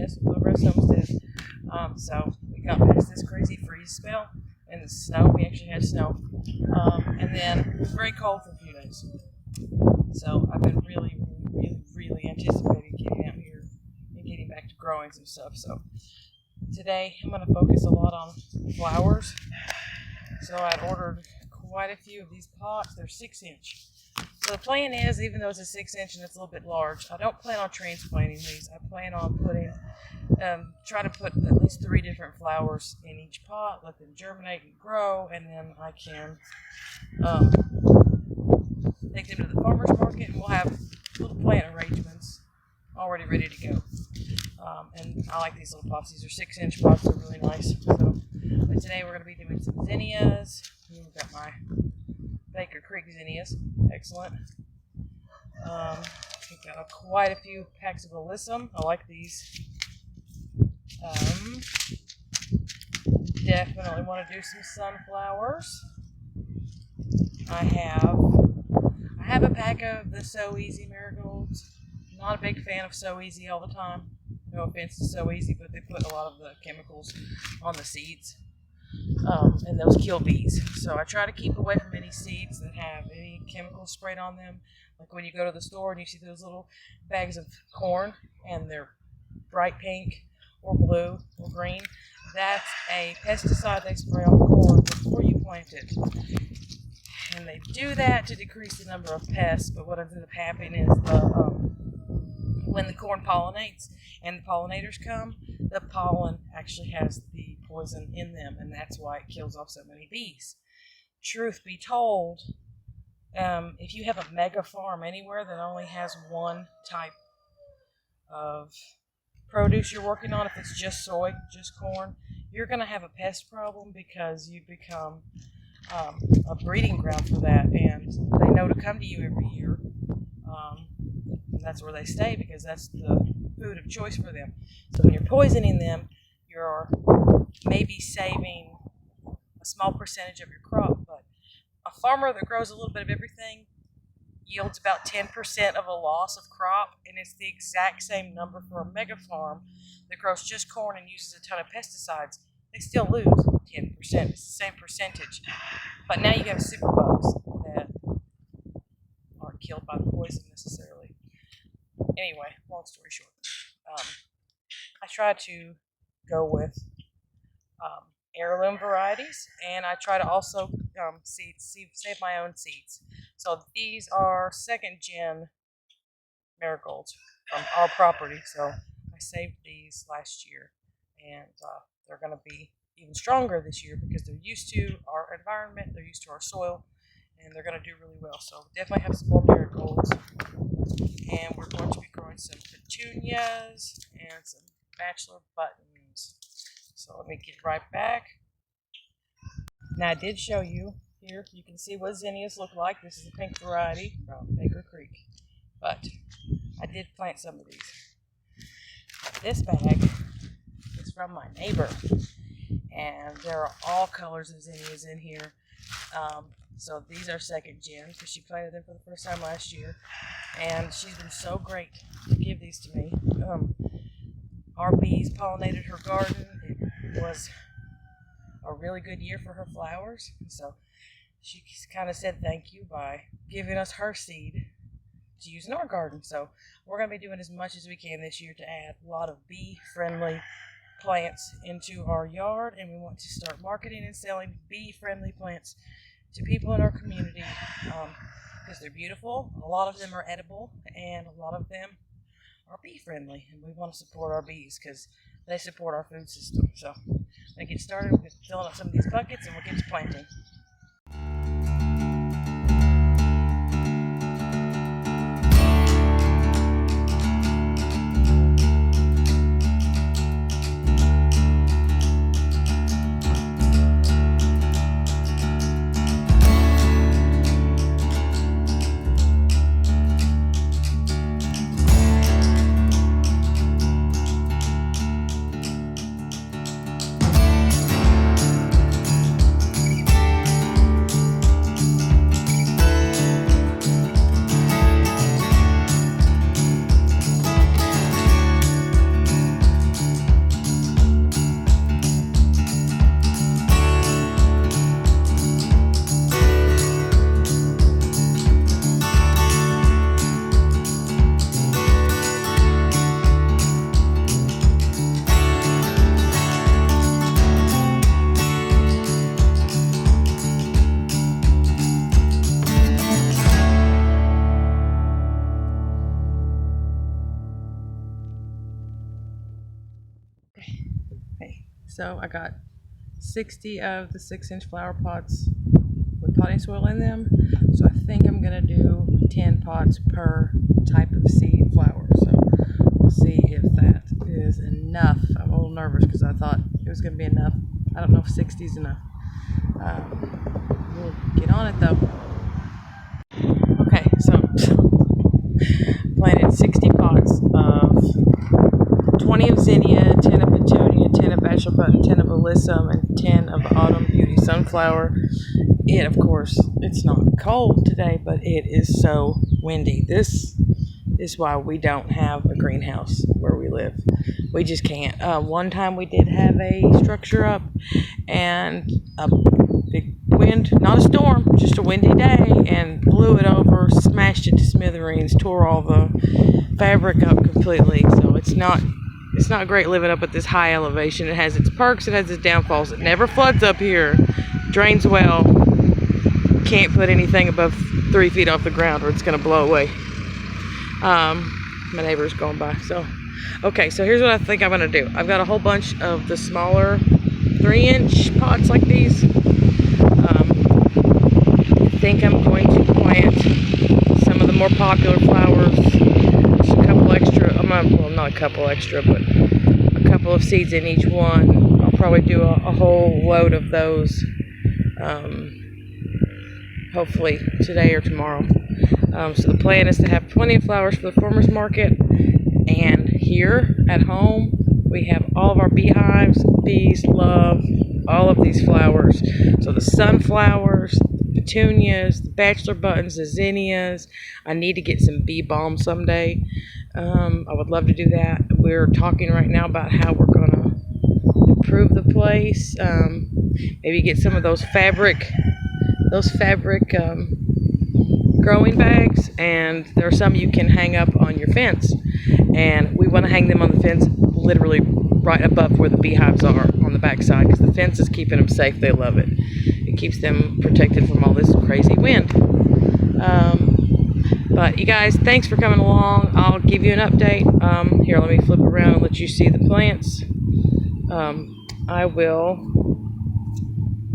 zinnias, Bluegrass Homestead. So we got past this crazy freeze spell and the snow. We actually had snow. And then it was very cold for a few days. So I've been really anticipating getting out here and getting back to growing some stuff. So today I'm going to focus a lot on flowers. So I ordered quite a few of these pots. They're 6-inch. So the plan is, even though it's a 6-inch and it's a little bit large, I don't plan on transplanting these. I plan on try to put at least 3 different flowers in each pot, let them germinate and grow, and then I can take them to the farmer's market, and we'll have little plant arrangements already ready to go. And I like these little pots. These are 6-inch pots. They're really nice. So, but today we're going to be doing some zinnias. We've got my Baker Creek zinnias. Excellent. We've got quite a few packs of alyssum. I like these. Definitely want to do some sunflowers. I have a pack of the So Easy marigolds. Not a big fan of So Easy all the time. No offense to So Easy, but they put a lot of the chemicals on the seeds. And those kill bees. So I try to keep away from any seeds that have any chemicals sprayed on them. Like when you go to the store and you see those little bags of corn and they're bright pink or blue or green, that's a pesticide they spray on the corn before you plant it. And they do that to decrease the number of pests, but what ends up happening is when the corn pollinates and the pollinators come, the pollen actually has the poison in them, and that's why it kills off so many bees. Truth be told, if you have a mega farm anywhere that only has one type of produce you're working on, if it's just soy, just corn, you're going to have a pest problem because you become a breeding ground for that, and they know to come to you every year. And that's where they stay because that's the food of choice for them. So when you're poisoning them, you're maybe saving a small percentage of your crop, but a farmer that grows a little bit of everything yields about 10% of a loss of crop, and it's the exact same number for a mega farm that grows just corn and uses a ton of pesticides. They still lose 10%. It's the same percentage. But now you have superbugs that aren't killed by the poison necessarily. Anyway, long story short, I try to go with heirloom varieties, and I try to also save my own seeds. So these are 2nd-gen marigolds from our property. So I saved these last year, and they're going to be even stronger this year because they're used to our environment, they're used to our soil, and they're going to do really well. So definitely have some more marigolds, and we're going to be growing some petunias and some bachelor buttons. So let me get right back. Now I did show you here, you can see what zinnias look like. This is a pink variety from Baker Creek, but I did plant some of these. This bag is from my neighbor, and there are all colors of zinnias in here. So these are 2nd-gen because she planted them for the first time last year, and she's been so great to give these to me. Our bees pollinated her garden. It was a really good year for her flowers, so she kind of said thank you by giving us her seed to use in our garden. So we're going to be doing as much as we can this year to add a lot of bee-friendly plants into our yard, and we want to start marketing and selling bee-friendly plants to people in our community because they're beautiful. A lot of them are edible, and a lot of them are bee-friendly, and we want to support our bees because they support our food system. So let's get started. We'll get filling up some of these buckets, and we'll get to planting. So I got 60 of the 6-inch flower pots with potting soil in them. So I think I'm gonna do 10 pots per type of seed flower. So we'll see if that is enough. I'm a little nervous because I thought it was gonna be enough. I don't know if 60 is enough. We'll get on it though. Okay, so planted 60 pots of 20 of zinnia, 10 of petunia, 10 of bachelor button, 10 of alyssum, and 10 of autumn beauty sunflower. Of course, it's not cold today, but it is so windy. This is why we don't have a greenhouse where we live. We just can't. One time we did have a structure up, and a big wind, not a storm, just a windy day, and blew it over, smashed it to smithereens, tore all the fabric up completely. So it's not great living up at this high elevation. It has its perks, it has its downfalls. It never floods up here, drains well. Can't put anything above 3 feet off the ground or it's gonna blow away. My neighbor's going by. So okay, so here's what I think I'm gonna do. I've got a whole bunch of the smaller 3-inch pots like these. I think I'm going to plant some of the more popular flowers. Just a couple extra, well, not a couple extra, but a couple of seeds in each one. I'll probably do a whole load of those, hopefully today or tomorrow. So the plan is to have plenty of flowers for the farmers market, and here at home we have all of our beehives. Bees love all of these flowers. So the sunflowers, the petunias, the bachelor buttons, the zinnias. I need to get some bee balm someday. I would love to do that. We're talking right now about how we're gonna improve the place. Maybe get some of those fabric growing bags, and there are some you can hang up on your fence, and we want to hang them on the fence literally right above where the beehives are on the back side, because the fence is keeping them safe. They love it. It keeps them protected from all this crazy wind. But you guys, thanks for coming along. I'll give you an update. Here, let me flip around and let you see the plants. I will.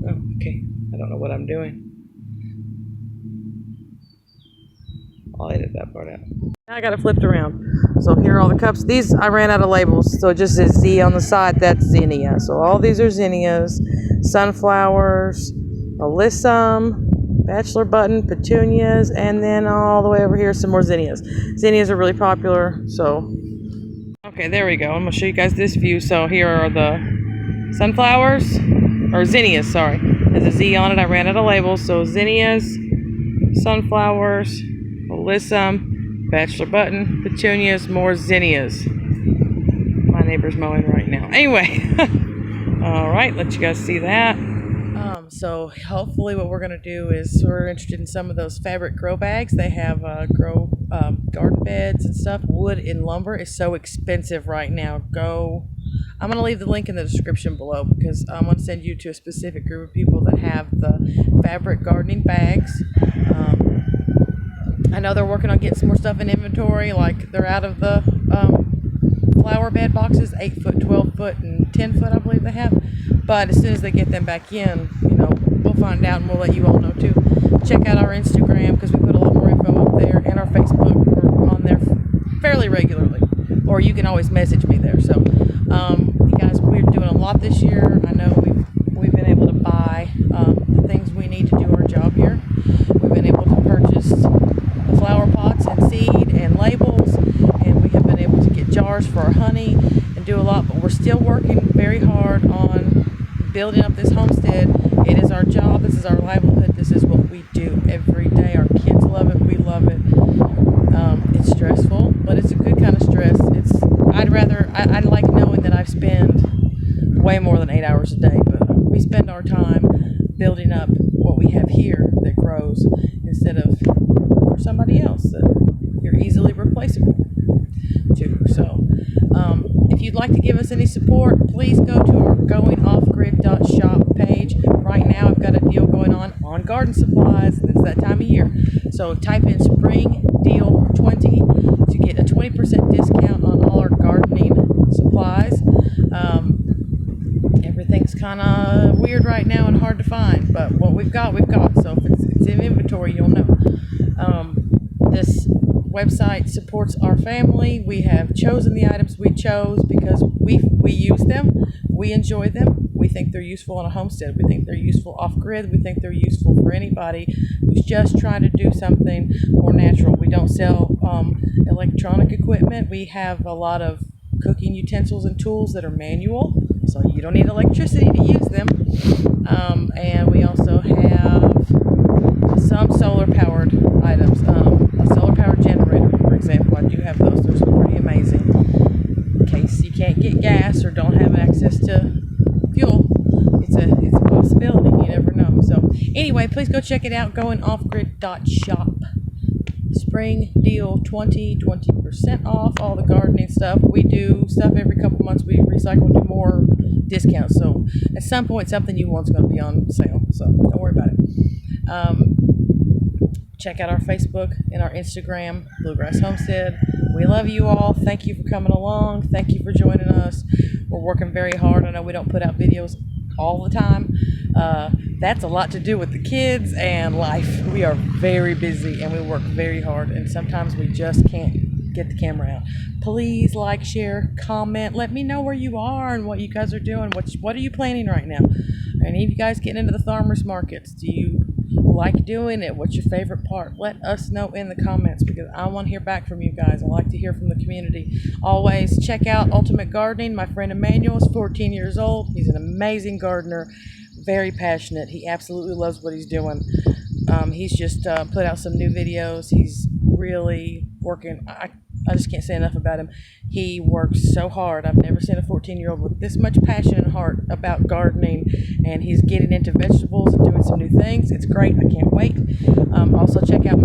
Oh, okay, I don't know what I'm doing. I'll edit that part out. Now I got it flipped around. So here are all the cups. These, I ran out of labels, so it just says Z on the side. That's zinnia. So all these are zinnias, sunflowers, alyssum, bachelor button, petunias, and then all the way over here some more zinnias. Zinnias are really popular. So okay, there we go. I'm gonna show you guys this view. So here are the sunflowers, or zinnias, sorry. There's a Z on it. I ran out of labels. So zinnias, sunflowers, alyssum, bachelor button, petunias, more zinnias. My neighbor's mowing right now. Anyway, all right, let you guys see that. So hopefully what we're gonna do is, we're interested in some of those fabric grow bags. They have garden beds and stuff. Wood and lumber is so expensive right now. I'm gonna leave the link in the description below, because I'm gonna send you to a specific group of people that have the fabric gardening bags. I know they're working on getting some more stuff in inventory, like they're out of the flower bed boxes, 8 foot, 12 foot, and 10 foot, I believe they have. But as soon as they get them back in, we'll find out, and we'll let you all know too. Check out our Instagram, because we put a lot more info up there, and our Facebook. We're on there fairly regularly, or you can always message me there. So, you guys, we're doing a lot this year. I know we've been able to buy the things we need to do our job here. We've been able to purchase the flower pots and seed and labels, and we have been able to get jars for our honey and do a lot, but we're still working very hard on building up this homestead. It is our job. This is our livelihood. This is what we do every day. Our kids love it. We love it. It's stressful, but it's a good kind of stress. I like knowing that I spend way more than 8 hours a day, but we spend our time building up what we have here that grows, instead of for somebody else that you're easily replaceable to. So if you'd like to give us any support, please go to our goingoffgrid.shop page. Right now I've got a deal going on garden supplies, and it's that time of year. So type in Spring Deal 20 to get a 20% discount on all our gardening supplies. to find, but what we've got, we've got. So if it's in inventory, you'll know. This website supports our family. We have chosen the items we chose because we use them, we enjoy them, we think they're useful on a homestead, we think they're useful off-grid, we think they're useful for anybody who's just trying to do something more natural. We don't sell electronic equipment. We have a lot of cooking utensils and tools that are manual, so you don't need electricity to use them. And we also have some solar powered items. A solar powered generator, for example. I do have those. Those are pretty amazing. In case you can't get gas or don't have access to fuel, it's a possibility. You never know. So anyway, please go check it out. Goingoffgrid.shop. Spring deal 20% off all the gardening stuff. We do stuff every couple months. We recycle and do more discounts. So at some point, something you want is going to be on sale. So don't worry about it. Check out our Facebook and our Instagram, Bluegrass Homestead. We love you all. Thank you for coming along. Thank you for joining us. We're working very hard. I know we don't put out videos all the time. That's a lot to do with the kids and life. We are very busy and we work very hard, and sometimes we just can't get the camera out. Please like, share, comment. Let me know where you are and what you guys are doing. What are you planning right now? Are any of you guys getting into the farmers markets? Do you like doing it? What's your favorite part? Let us know in the comments, because I want to hear back from you guys. I like to hear from the community. Always check out Ultimate Gardening. My friend Emmanuel is 14 years old. He's an amazing gardener, very passionate. He absolutely loves what he's doing. He's just put out some new videos. He's really working. I just can't say enough about him. He works so hard. I've never seen a 14-year-old with this much passion and heart about gardening, and he's getting into vegetables and doing some new things. It's great. I can't wait. Also check out